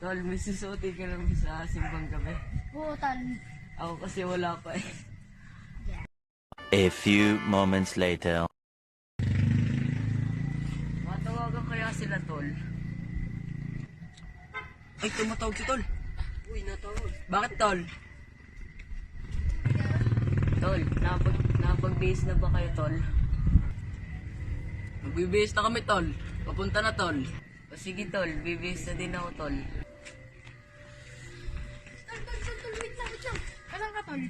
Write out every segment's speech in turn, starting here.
Tol, may susuotin ka lang sa simbang gabi. Butan. Ako kasi wala pa eh. A few moments later. Matawagan kaya sila, Tol? Ay, tumatawag si Tol. Uy, natawag. Bakit, Tol? Tol, napag-base na ba kayo, Tol? Mag-base na kami, Tol. Papunta na, Tol. O sige, Tol. Bibase na din ako, Tol. Tol, wait lang. Alam ka, Tol?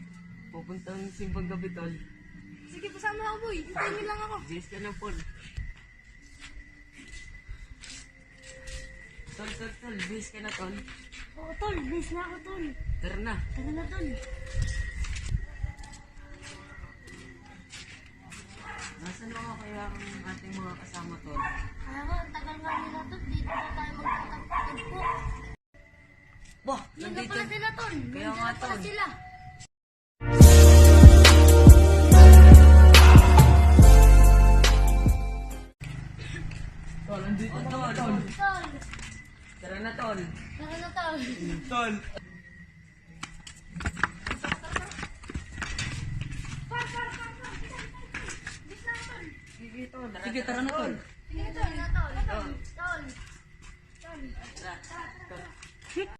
Pupunta ng simbang gabi, Tol. Sige, pasama ako, boy. Hintayin mo lang ako. Base ka na, Paul. Tol. Base ka na, Tol. Oo, Tol. Base na ako, Tol. Tara na. Tara na, Tol. Nasaan mga kaya ang ating mga kasama, Tol? Kaya ko, ang tagal nga nila, Tol. Dito na tayo magtatagpo. Bah, Nandiyan nandito. pala sila, Tol. Kaya Nandiyan nga, na pala Tol. sila. Tol, nandito na, Tol. Tol. Tara na, Tol. Tara na, Tol. Tol. Sige, tara na, Tol. Sige, Tol. Tol. Tol. Tol. Tara.